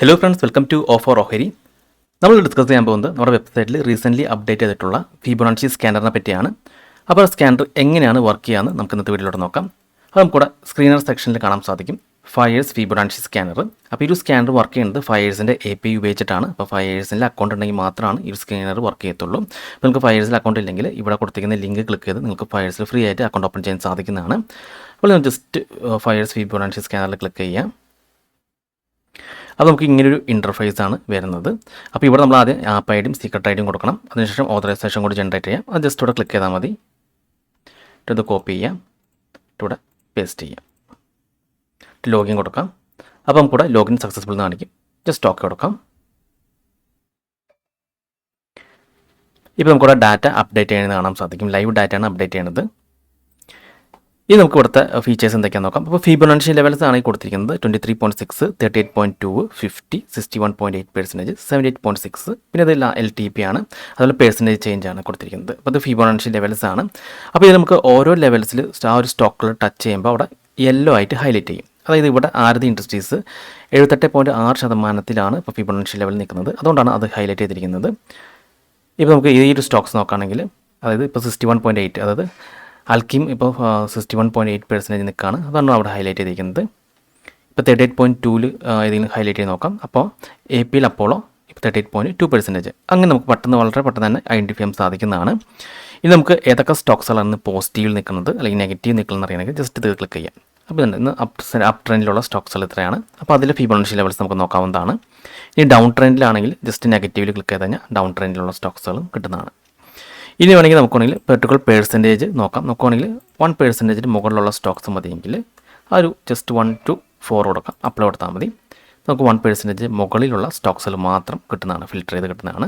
Hello friends, welcome to offer ഓഹരി. നമ്മൾ discuss ചെയ്യാൻ പോകുന്നത് നമ്മുടെ വെബ്സൈറ്റിൽ റീസെൻ്റ്ലി അപ്ഡേറ്റ് ചെയ്തിട്ടുള്ള ഫിബൊനാച്ചി സ്കാനറിനെ പറ്റിയാണ്. അപ്പോൾ സ്കാനർ എങ്ങനെയാണ് വർക്ക് ചെയ്യാമെന്ന് നമുക്ക് ഇന്നത്തെ വീഡിയോയിലൂടെ നോക്കാം. അത് നമുക്കിവിടെ സ്ക്രീനർ സെക്ഷനിൽ കാണാൻ സാധിക്കും ഫയേഴ്സ് ഫിബൊനാച്ചി സ്കാനർ. അപ്പോൾ ഈ ഒരു സ്കാനർ വർക്ക് ചെയ്യുന്നത് ഫയേഴ്സിൻ്റെ API ഉപയോഗിച്ചിട്ടാണ്. അപ്പോൾ ഫയേഴ്സിൻ്റെ അക്കൗണ്ട് ഉണ്ടെങ്കിൽ മാത്രമാണ് ഈ ഒരു സ്കാനർ വർക്ക് ചെയ്യത്തുള്ളൂ. അപ്പോൾ നിങ്ങൾക്ക് ഫയേഴ്സിൽ അക്കൗണ്ട് ഇല്ലെങ്കിൽ ഇവിടെ കൊടുത്തിരിക്കുന്ന ലിങ്ക് ക്ലിക്ക് ചെയ്ത് നിങ്ങൾക്ക് ഫയേഴ്സിൽ ഫ്രീ ആയിട്ട് അക്കൗണ്ട് ഓപ്പൺ ചെയ്യാൻ സാധിക്കുന്നതാണ്. അപ്പോൾ നിങ്ങൾ ജസ്റ്റ് ഫയേഴ്സ് ഫിബൊനാച്ചി സ്കാനറിൽ ക്ലിക്ക് ചെയ്യാം. അപ്പോൾ നമുക്ക് ഇങ്ങനൊരു ഇൻ്റർഫേസ് ആണ് വരുന്നത്. അപ്പോൾ ഇവിടെ നമ്മൾ ആദ്യം ആപ്പ് ഐഡിയും സീക്രട്ട് ഐഡിയും കൊടുക്കണം. അതിനുശേഷം ഓതറൈസേഷൻ കൂടി ജനറേറ്റ് ചെയ്യാം. അത് ജസ്റ്റ് ഇവിടെ ക്ലിക്ക് ചെയ്താൽ മതി. ഇത് കോപ്പി ചെയ്യാം, ഇവിടെ പേസ്റ്റ് ചെയ്യാം, ലോഗിൻ കൊടുക്കാം. അപ്പോൾ നമുക്കിവിടെ ലോഗിൻ സക്സസ്ഫുൾ എന്ന് കാണിക്കും. ജസ്റ്റ് ഓക്കെ കൊടുക്കാം. ഇപ്പോൾ നമുക്കിവിടെ ഡാറ്റ അപ്ഡേറ്റ് ചെയ്യുന്നത് കാണാൻ സാധിക്കും. ലൈവ് ഡാറ്റയാണ് അപ്ഡേറ്റ് ചെയ്യുന്നത്. ഇത് നമുക്ക് ഇവിടുത്തെ ഫീച്ചേഴ്സ് എന്തൊക്കെയാണെന്ന് നോക്കാം. അപ്പോൾ ഫിബൊനാച്ചി ലെവൽസ് ആണ് ഈ കൊടുത്തിരിക്കുന്നത് 23.6, 38.2, 50, 61.8%, 78.6. പിന്നെ ഇത് LTP ആണ്. അതുപോലെ പെർസെൻറ്റേജ് ചേഞ്ച് ആണ് കൊടുത്തിരിക്കുന്നത്. അപ്പോൾ ഇത് ഫിബൊനാച്ചി ലെവൽസ് ആണ്. അപ്പോൾ ഇത് നമുക്ക് ഓരോ ലെവൽസിൽ ആ ഒരു സ്റ്റോക്കിൽ ടച്ച് ചെയ്യുമ്പോൾ അവിടെ യെല്ലോ ആയിട്ട് ഹൈലൈറ്റ് ചെയ്യും. അതായത് ഇവിടെ ആരതി ഇൻഡസ്ട്രീസ് 78.6% ഇപ്പോൾ ഫിബൊനാച്ചി ലെവൽ നിൽക്കുന്നത്. അതുകൊണ്ടാണ് അത് ഹൈലൈറ്റ് ചെയ്തിരിക്കുന്നത്. ഇപ്പോൾ നമുക്ക് ഈ ഒരു സ്റ്റോക്സ് നോക്കുകയാണെങ്കിൽ, അതായത് ഇപ്പോൾ 61.8, അതായത് അൽക്കിം ഇപ്പോൾ 61.8% നിൽക്കുകയാണ്. അതാണ് അവിടെ ഹൈലൈറ്റ് ചെയ്തിരിക്കുന്നത്. ഇപ്പോൾ 38.2 ഏതെങ്കിലും ഹൈലൈറ്റ് ചെയ്ത് നോക്കാം. അപ്പോൾ APL അപ്പോളോ ഇപ്പോൾ 38.2%. അങ്ങനെ നമുക്ക് വളരെ പെട്ടെന്ന് തന്നെ ഐഡൻറ്റിഫൈ ചെയ്യാൻ സാധിക്കുന്നതാണ്. ഇനി നമുക്ക് ഏതൊക്കെ സ്റ്റോക്സുകളാണ് പോസിറ്റീവിൽ നിൽക്കുന്നത് അല്ലെങ്കിൽ നെഗറ്റീവ് നിൽക്കുന്നത് അറിയണമെങ്കിൽ ജസ്റ്റ് ഇത് ക്ലിക്ക് ചെയ്യാം. അപ്പോൾ ഇതുണ്ട്, ഇന്ന് അപ്പ് ട്രെൻഡിലുള്ള സ്റ്റോക്സുകൾ ഇത്രയാണ്. അപ്പോൾ അതിൽ ഫിബൊനാച്ചി ലെവൽസ് നമുക്ക് നോക്കാവുന്നതാണ്. ഇനി ഡൗൺ ട്രെൻഡിലാണെങ്കിൽ ജസ്റ്റ് നെഗറ്റീവിൽ ക്ലിക്ക് ചെയ്ത് കഴിഞ്ഞാൽ ഡൗൺ ട്രെൻഡിലുള്ള സ്റ്റോക്സുകളും കിട്ടുന്നതാണ്. ഇനി വേണമെങ്കിൽ നമുക്കാണെങ്കിൽ പെർട്ടിക്കുലർ പേഴ്സൻറ്റേജ് നോക്കാം. നോക്കുകയാണെങ്കിൽ 1% മുകളിലുള്ള സ്റ്റോക്സ് മതിയെങ്കിൽ ആ ഒരു ജസ്റ്റ് 1 to 4 കൊടുക്കാം, അപ്ലൈ കൊടുത്താൽ മതി. നമുക്ക് 1% മുകളിലുള്ള സ്റ്റോക്സുകൾ മാത്രം കിട്ടുന്നതാണ്, ഫിൽറ്റർ ചെയ്ത് കിട്ടുന്നതാണ്.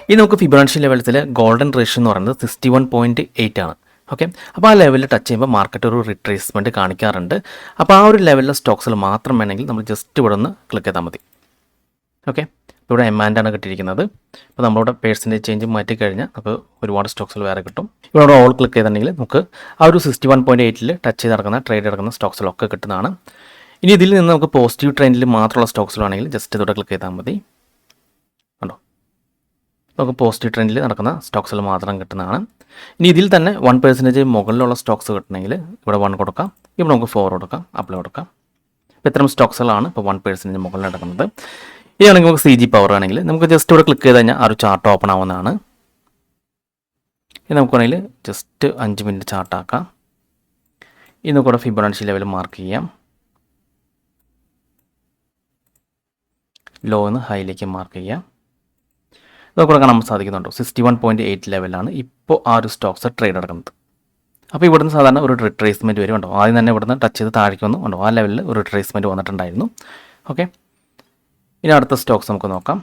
ഇനി നമുക്ക് ഫിബൊനാച്ചി ലെവൽസിൽ ഗോൾഡൻ റേഷ്യോ എന്ന് പറയുന്നത് 61.8 ആണ്. ഓക്കെ, അപ്പോൾ ആ ലെവലിൽ ടച്ച് ചെയ്യുമ്പോൾ മാർക്കറ്റ് ഒരു റിട്രേസ്മെൻറ്റ് കാണിക്കാറുണ്ട്. അപ്പോൾ ആ ഒരു ലെവലിലെ സ്റ്റോക്സുകൾ മാത്രം വേണമെങ്കിൽ നമ്മൾ ജസ്റ്റ് ഇവിടെ ഒന്ന് ക്ലിക്ക് ചെയ്താൽ മതി. ഓക്കെ, ഇവിടെ എമാൻഡാണ് കിട്ടിയിരിക്കുന്നത്. അപ്പോൾ നമ്മളിവിടെ പേഴ്സൻറ്റേജ് ചേഞ്ച് മാറ്റി കഴിഞ്ഞാൽ നമുക്ക് ഒരുപാട് സ്റ്റോക്സുകൾ വേറെ കിട്ടും. ഇവിടെ ഓൾ ക്ലിക്ക് ചെയ്തിട്ടുണ്ടെങ്കിൽ നമുക്ക് ആ ഒരു 61.8 ടച്ച് ചെയ്ത് നടക്കുന്ന ട്രേഡ് നടക്കുന്ന സ്റ്റോക്സുകളൊക്കെ കിട്ടുന്നതാണ്. ഇനി ഇതിൽ നിന്ന് നമുക്ക് പോസിറ്റീവ് ട്രെൻഡിൽ മാത്രമുള്ള സ്റ്റോക്സുകളാണെങ്കിൽ ജസ്റ്റ് ഇതിവിടെ ക്ലിക്ക് ചെയ്താൽ മതി. കണ്ടോ, നമുക്ക് പോസിറ്റീവ് ട്രെൻഡിൽ നടക്കുന്ന സ്റ്റോക്സുകൾ മാത്രം കിട്ടുന്നതാണ്. ഇനി ഇതിൽ തന്നെ 1% മുകളിലുള്ള സ്റ്റോക്സ് കിട്ടണമെങ്കിൽ ഇവിടെ 1 കൊടുക്കാം, ഇവിടെ നമുക്ക് 4 കൊടുക്കാം, അപ്ലൈ കൊടുക്കാം. ഇപ്പോൾ ഇത്തരം സ്റ്റോക്സുകളാണ് ഇപ്പോൾ 1% മുകളിൽ നടക്കുന്നത്. ഇതാണെങ്കിൽ നമുക്ക് CG പവർ ആണെങ്കിൽ നമുക്ക് ജസ്റ്റ് ഇവിടെ ക്ലിക്ക് ചെയ്ത് കഴിഞ്ഞാൽ ആ ഒരു ചാർട്ട് ഓപ്പൺ ആവുന്നതാണ്. ഇത് നമുക്ക് വേണമെങ്കിൽ ജസ്റ്റ് 5 മിനിറ്റ് ചാർട്ടാക്കാം. ഇത് നമുക്ക് ഇവിടെ ഫിബൊനാച്ചി ലെവൽ മാർക്ക് ചെയ്യാം. ലോ എന്ന് ഹൈയിലേക്ക് മാർക്ക് ചെയ്യാം. ഇതൊക്കെ കാണാൻ സാധിക്കുന്നുണ്ടോ, 61.8 ലെവലാണ് ഇപ്പോൾ ആ ഒരു സ്റ്റോക്സ് ട്രേഡ് നടക്കുന്നത്. അപ്പോൾ ഇവിടുന്ന് സാധാരണ ഒരു റിട്രേസ്മെൻറ്റ് വരും. ഉണ്ടോ, ആദ്യം തന്നെ ഇവിടുന്ന് ടച്ച് ചെയ്ത് താഴേക്ക് വന്നു. ഉണ്ടോ, ആ ലെവലിൽ ഒരു റിട്രേസ്മെൻറ്റ് വന്നിട്ടുണ്ടായിരുന്നു. ഓക്കെ, ഇനി അടുത്ത സ്റ്റോക്സ് നമുക്ക് നോക്കാം.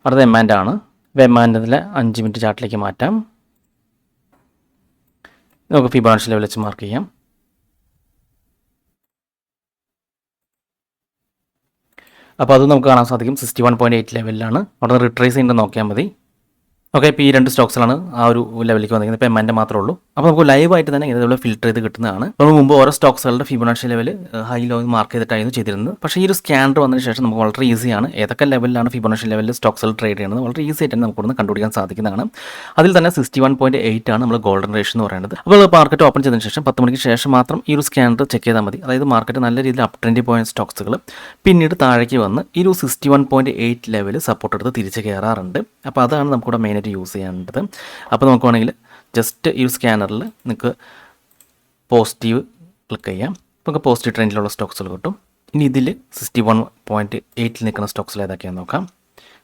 അടുത്ത എമാൻഡ് ആണ്. എമാൻഡിലെ 5 മിനിറ്റ് ചാർട്ടിലേക്ക് മാറ്റാം. നമുക്ക് ഫിബൊനാച്ചി ലെവൽ വെച്ച് മാർക്ക് ചെയ്യാം. അപ്പോൾ അത് നമുക്ക് കാണാൻ സാധിക്കും 61.8 ലെവലിലാണ്. അവിടെ റിട്രേസ് ചെയ്യുന്നത് നോക്കിയാൽ മതി. ഓക്കെ, ഇപ്പോൾ ഈ 2 സ്റ്റോക്സിലാണ് ആ ഒരു ലെവലിലേക്ക് വന്നിരിക്കുന്നത്. ഇപ്പോൾ എമാൻ്റെ മാത്രമേ ഉള്ളൂ. അപ്പോൾ നമുക്ക് ലൈവായിട്ട് തന്നെ ഇതേപോലെ ഫിൽറ്റർ ചെയ്ത് കിട്ടുന്നതാണ്. നമ്മൾ മുമ്പ് ഓരോ സ്റ്റോക്സുകളുടെ Fibonacci level high low mark ചെയ്തിട്ടായിരുന്നു ചെയ്തിരുന്നത്. പക്ഷേ ഈ ഒരു സ്കാനർ വന്നതിന് ശേഷം നമുക്ക് വളരെ ഈസിയാണ് ഏതൊക്കെ ലെവലിലാണ് ഫിബൊനാച്ചി ലെവലിൽ സ്റ്റോക്സുകൾ ട്രേഡ് ചെയ്യുന്നത് വളരെ ഈസി ആയിട്ട് തന്നെ നമുക്കൊന്ന് കണ്ടുപിടിക്കാൻ സാധിക്കുന്നതാണ്. അതിൽ തന്നെ 61.8 ആണ് നമ്മൾ ഗോൾഡൻ റേഷ്യോ എന്ന് പറയുന്നത്. അപ്പോൾ മാർക്കറ്റ് ഓപ്പൺ ചെയ്തതിന് ശേഷം 10 മണിക്ക് ശേഷം മാത്രം ഈ ഒരു സ്കാനർ ചെക്ക് ചെയ്താൽ മതി. അതായത് മാർക്കറ്റ് നല്ല രീതിയിൽ അപ് ട്രെൻഡിൽ പോയ സ്റ്റോക്സുകൾ പിന്നീട് താഴേക്ക് വന്ന് ഈ ഒരു 61.8 ലെവൽ സപ്പോർട്ട് എടുത്ത് തിരിച്ച് കയറാറുണ്ട്. അപ്പോൾ അതാണ് നമുക്കിവിടെ മെയിനായിട്ട് യൂസ് ചെയ്യാനുള്ളത്. അപ്പോൾ നമുക്ക് വേണമെങ്കിൽ ജസ്റ്റ് ഈ സ്കാനറിൽ നിങ്ങൾക്ക് പോസിറ്റീവ് ക്ലിക്ക് ചെയ്യാം. നമുക്ക് പോസിറ്റീവ് ട്രെൻഡിലുള്ള സ്റ്റോക്സുകൾ കിട്ടും. ഇനി ഇതിൽ 61.8 നിൽക്കുന്ന സ്റ്റോക്സുകൾ ഏതൊക്കെയാണെന്ന് നോക്കാം.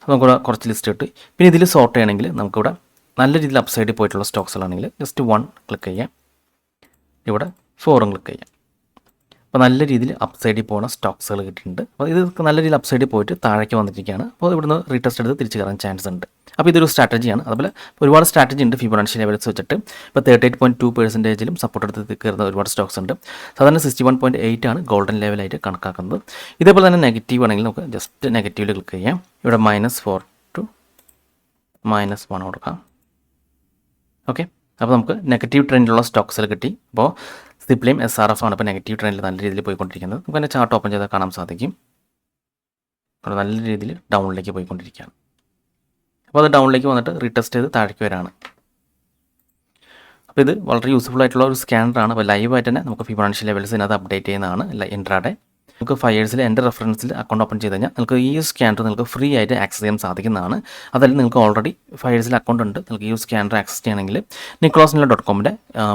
അപ്പോൾ നമുക്കിവിടെ കുറച്ച് ലിസ്റ്റ് കിട്ടും. പിന്നെ ഇതിൽ സോർട്ട് ചെയ്യണമെങ്കിൽ നമുക്കിവിടെ നല്ല രീതിയിൽ അപ്സൈഡിൽ പോയിട്ടുള്ള സ്റ്റോക്സുകളാണെങ്കിൽ ജസ്റ്റ് 1 ക്ലിക്ക് ചെയ്യാം, ഇവിടെ 4 ക്ലിക്ക് ചെയ്യാം. അപ്പോൾ നല്ല രീതിയിൽ അപ്സൈഡിൽ പോകുന്ന സ്റ്റോക്സുകൾ കിട്ടിയിട്ടുണ്ട്. അപ്പോൾ ഇത് നല്ല രീതിയിൽ അപ്സൈഡിൽ പോയിട്ട് താഴേക്ക് വന്നിരിക്കുകയാണ്. അപ്പോൾ ഇവിടുന്ന് റീടെസ്റ്റ് എടുത്ത് തിരിച്ച് കയറാൻ ചാൻസ് ഉണ്ട്. അപ്പോൾ ഇതൊരു സ്ട്രാറ്റജിയാണ്. അതുപോലെ ഒരുപാട് സ്ട്രാറ്റജി ഉണ്ട് ഫിബൊനാച്ചി ലെവൽസ് വെച്ചിട്ട്. ഇപ്പോൾ 38.2% സപ്പോർട്ട് എടുത്ത് കയറുന്ന ഒരുപാട് സ്റ്റോക്സ് ഉണ്ട്. സാധാരണ 61.8 ആണ് ഗോൾഡൻ ലെവലായിട്ട് കണക്കാക്കുന്നത്. ഇതേപോലെ തന്നെ നെഗറ്റീവ് ആണെങ്കിൽ നമുക്ക് ജസ്റ്റ് നെഗറ്റീവിൽ ക്ലിക്ക് ചെയ്യാം. ഇവിടെ -4 to -1 കൊടുക്കാം. ഓക്കെ, അപ്പോൾ നമുക്ക് നെഗറ്റീവ് ട്രെൻഡിലുള്ള സ്റ്റോക്സുകൾ കിട്ടി. അപ്പോൾ സിപ്ലിയും SRF ആണ് ഇപ്പോൾ നെഗറ്റീവ് ട്രെൻഡിൽ നല്ല രീതിയിൽ പോയിക്കൊണ്ടിരിക്കുന്നത്. നമുക്ക് അതിൻ്റെ ചാർട്ട് ഓപ്പൺ ചെയ്താൽ കാണാൻ സാധിക്കും. അവിടെ നല്ല രീതിയിൽ ഡൗണിലേക്ക് പോയിക്കൊണ്ടിരിക്കുകയാണ്. അപ്പോൾ അത് ഡൗണിലേക്ക് വന്നിട്ട് റീടെസ്റ്റ് ചെയ്ത് താഴേക്ക് വരാണ്. അപ്പോൾ ഇത് വളരെ യൂസ്ഫുൾ ആയിട്ടുള്ള ഒരു സ്കാനറാണ്. അപ്പോൾ ലൈവായിട്ട് തന്നെ നമുക്ക് ഫിബൊനാച്ചി ലെവൽസ് ഇതിനകത്ത് അപ്ഡേറ്റ് ചെയ്യുന്നതാണ് ഇൻട്രാഡേ. നമുക്ക് 5 yearsൽ എൻ്റെ റെഫറൻസിൽ അക്കൗണ്ട് ഓപ്പൺ ചെയ്ത് കഴിഞ്ഞാൽ നിങ്ങൾക്ക് ഈ സ്കാനർ നിങ്ങൾക്ക് ഫ്രീ ആയിട്ട് ആക്സസ് ചെയ്യാൻ സാധിക്കുന്നതാണ്. അതല്ല നിങ്ങൾക്ക് ഓൾറെഡി 5 yearsൽ അക്കൗണ്ട് ഉണ്ട്, നിങ്ങൾക്ക് ഈ സ്കാനർ ആക്സസ് ചെയ്യണമെങ്കിൽ nicholasnilla.comൻ്റെ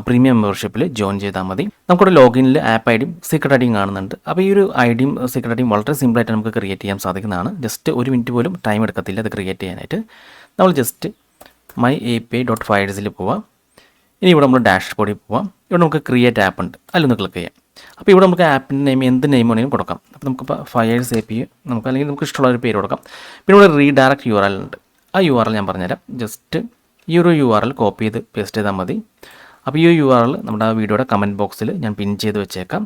പ്രീമിയം മെമ്പർഷിപ്പിൽ ജോയിൻ ചെയ്താൽ മതി. നമുക്കിവിടെ ലോഗിനിൽ ആപ്പ് ഐ ഡിയും സീക്രട്ട് ഐ ഡിയും കാണുന്നുണ്ട്. അപ്പോൾ ഈ ഒരു ഐ ഡിയും സീക്രട്ട് ഐ ഡിയും വളരെ സിമ്പിളായിട്ട് നമുക്ക് ക്രിയേറ്റ് ചെയ്യാൻ സാധിക്കുന്നതാണ്. ജസ്റ്റ് 1 മിനിറ്റ് പോലും ടൈം എടുക്കത്തില്ല അത് ക്രിയേറ്റ് ചെയ്യാനായിട്ട്. നമ്മൾ ജസ്റ്റ് myapi.5yearsൽ പോവാം. ഇനി ഇവിടെ നമ്മൾ ഡാഷ്ബോർഡിൽ പോവാം. ഇവിടെ നമുക്ക് ക്രിയേറ്റ് ആപ്പ് ഉണ്ട്, അതിലൊന്ന് ക്ലിക്ക് ചെയ്യാം. അപ്പോൾ ഇവിടെ നമുക്ക് ആപ്പിൻ്റെ നെയിം എന്ത് നെയിം വേണമെങ്കിലും കൊടുക്കാം. അപ്പോൾ നമുക്കിപ്പോൾ 5 years API നമുക്ക് അല്ലെങ്കിൽ നമുക്ക് ഇഷ്ടമുള്ള ഒരു പേര് കൊടുക്കാം. പിന്നെ ഇവിടെ റീഡയറക്റ്റ് URL ഉണ്ട്. ആ URL ഞാൻ പറഞ്ഞുതരാം. ജസ്റ്റ് ഈ ഒരു URL കോപ്പി ചെയ്ത് പേസ്റ്റ് ചെയ്താൽ മതി. അപ്പോൾ ഈ URL നമ്മുടെ ആ വീഡിയോയുടെ കമൻറ്റ് ബോക്സിൽ ഞാൻ പിൻ ചെയ്ത് വെച്ചേക്കാം.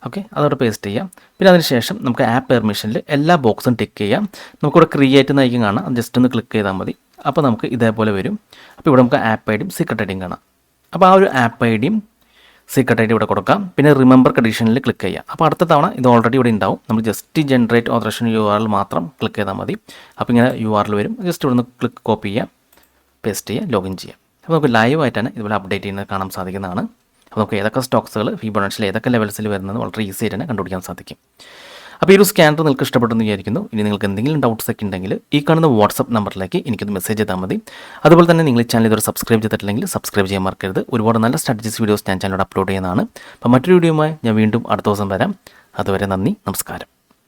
ഓക്കെ, അതോടെ പേസ്റ്റ് ചെയ്യാം. പിന്നെ അതിന് ശേഷം നമുക്ക് ആപ്പ് പെർമിഷനിൽ എല്ലാ ബോക്സും ടിക്ക് ചെയ്യാം. നമുക്കിവിടെ ക്രിയേറ്റ് നയിക്കും കാണാം, അത് ജസ്റ്റ് ഒന്ന് ക്ലിക്ക് ചെയ്താൽ മതി. അപ്പോൾ നമുക്ക് ഇതേപോലെ വരും. അപ്പോൾ ഇവിടെ നമുക്ക് ആപ്പ് ഐ ഡിയും സീക്രട്ട് ഐ ഡിയും കാണാം. അപ്പോൾ ആ ഒരു ആപ്പ് ഐ ഡിയും സീക്രട്ട് ഐ ഡി ഇവിടെ കൊടുക്കാം. പിന്നെ റിമെമ്പർ കണ്ടീഷനിൽ ക്ലിക്ക് ചെയ്യാം. അപ്പോൾ അടുത്ത തവണ ഇത് ഓൾറെഡി ഇവിടെ ഉണ്ടാവും. നമ്മൾ ജസ്റ്റ് ജനറേറ്റ് ഓതറേഷൻ URL മാത്രം ക്ലിക്ക് ചെയ്താൽ മതി. അപ്പോൾ ഇങ്ങനെ URL വരും. ജസ്റ്റ് ഇവിടെ നിന്ന് ക്ലിക്ക് കോപ്പി ചെയ്യാം, പേസ്റ്റ് ചെയ്യുക, ലോഗിൻ ചെയ്യാം. അപ്പോൾ നമുക്ക് ലൈവായിട്ടാണ് ഇതുപോലെ അപ്ഡേറ്റ് ചെയ്യുന്നത് കാണാൻ സാധിക്കുന്നതാണ്. അപ്പോൾ നമുക്ക് ഏതൊക്കെ സ്റ്റോക്സുകൾ ഫിബൊനാച്ചിയിൽ ഏതൊക്കെ ലെവൽസിൽ വരുന്നത് വളരെ ഈസി ആയിട്ട് തന്നെ കണ്ടുപിടിക്കാൻ സാധിക്കും. അപ്പോൾ ഈ ഒരു സ്കാനർ നിങ്ങൾക്ക് ഇഷ്ടപ്പെട്ടെന്ന് വിചാരിക്കുന്നു. ഇനി നിങ്ങൾക്ക് എന്തെങ്കിലും ഡൗട്ട്സ് ഒക്കെ ഉണ്ടെങ്കിൽ ഈ കാണുന്ന വാട്സപ്പ് നമ്പറിലേക്ക് എനിക്കൊന്ന് മെസ്സേജ് ചെയ്താൽ മതി. അതുപോലെ തന്നെ നിങ്ങൾ ഈ ചാനൽ ഇതുവരെ സബ്സ്ക്രൈബ് ചെയ്തിട്ടില്ലെങ്കിൽ സബ്സ്ക്രൈബ് ചെയ്യാൻ മറക്കരുത്. ഒരുപാട് നല്ല സ്ട്രാറ്റജീസ് വീഡിയോസ് ഞാൻ ചാനലിൽ അപ്ലോഡ് ചെയ്യുന്നതാണ്. അപ്പോൾ മറ്റൊരു വീഡിയോയുമായി ഞാൻ വീണ്ടും അടുത്ത ദിവസം വരാം. അതുവരെ നന്ദി, നമസ്കാരം.